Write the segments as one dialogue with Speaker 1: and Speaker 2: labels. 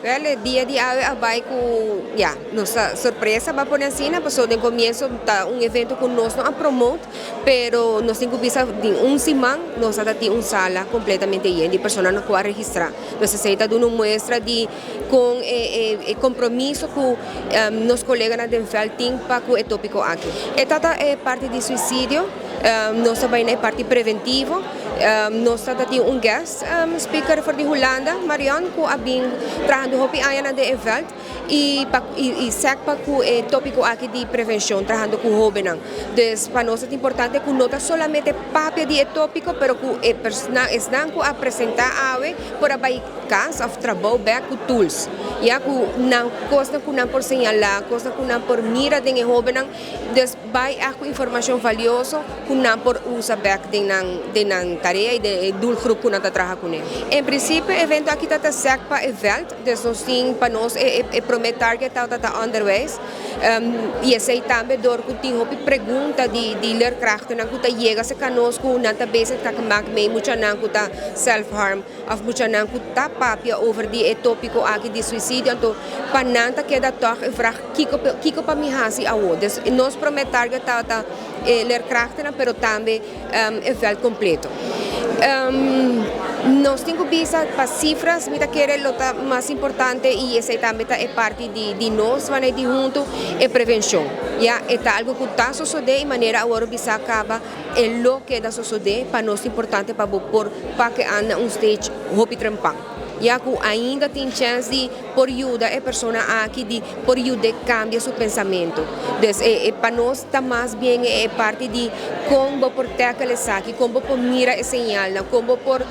Speaker 1: Well, dia de ave abai com, nossa surpresa vai por cima, passou de começo tá evento que nós não promote, pero nós temos que de semana nós tem sala completamente llena de pessoas não pode registrar. Nós aceita de uma muestra de com compromisso com nos colegas na Denfel tem para o tópico aqui. Esta é parte de suicídio, nós também é parte preventivo. Nós temos guest speaker voor de Holanda, Marion, que abing trabajando hopi aya na de event e sekpa ku tópico aqui de prevenção, trabajando com jóvenes. Então, para nós é importante que não solamente papel de tópico, pero que persona estão a apresentar ave por abai cas of trabalho back com tools. Ya ku não costa ku não por señalar, costa ku não por mira de jóvenes, então vai a informação valiosa ku não por usa back de nan tarefa e do grupo que nós trabalhamos com ele. Em princípio, o evento aqui está certo para o evento, então nós temos para nós prometer target está underways. E esse também dor que tem uma pergunta de leerkrachten que está chega se conosco na tabela que maak mee mucha nang que está self harm of mucha nang que está papia over die tópico aqui de suicídio então pananta que da toch vraag kiko para mi hasi awo. Dus nós prometer target está leerkrachten, pero também evento completo. Nós temos que ver para cifras, me querer o mais importante e esse também é parte de nós, vai de junto é prevenção. Já é algo que está sucedendo de maneira agora bisa acaba é lo que está sucedendo para nós importante para pôr para que anda stage hopi trempang. Já que ainda tem chance de por ajuda a pessoa aqui de por ajuda cambia seu pensamento. Então, para nós está mais bem é parte de como por ter aquele saque, como por mira e señal, como por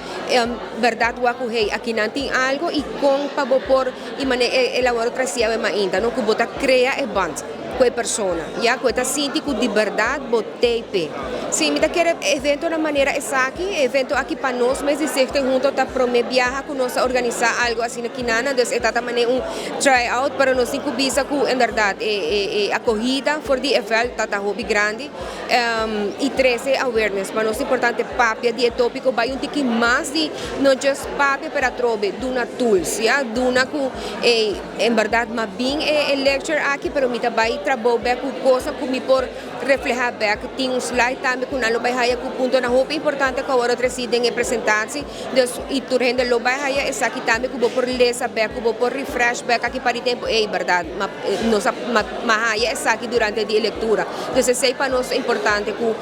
Speaker 1: verdade o que aqui não tem algo e como para por e maneira elaborar trazer ainda, não que botar cria e band com a pessoa, já que está sentindo de verdade botei pé. Sim, me quer evento na maneira essa aqui, evento aqui para nós, mas dizer que junto tá prometer viajar com nós organizar algo assim aqui nana, então está também try out para nós cinco visa com em verdade acolhida for the event tá hobby grande e 13 awareness para nós importante papia de tópico vai tique mais de não just papia para trobe duna tools, já duna com em verdade mas bem lecture aqui, pero me vai trabalho com coisa que me por reflejar back tem slide também com nalo vai haya com ponto na hope importante que agora residem apresentar-se e turrendo lo vai haya essa aqui também que vou por lesa back vou por refresh back aqui para tempo verdade mas haya essa aqui durante a leitura então sei para nós é importante que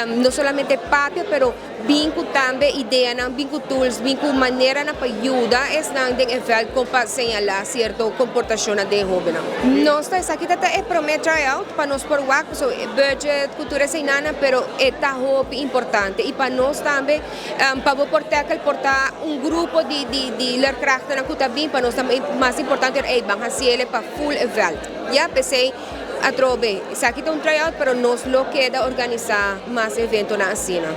Speaker 1: não somente papel pero vinco também ideia não vinco tools vinco maneira na para ajuda não tem efeito com para señalar certo comportação de jovem nós essa aqui é prometer tryout para nós por work so budget cultura seinana pero está hope importante e para nós também para portar grupo de leerkrachten que está bem para nós também mais importante é van fazer para full event já pensei a trobe isso aqui é tryout pero nós lo queda organizar mais evento na cena.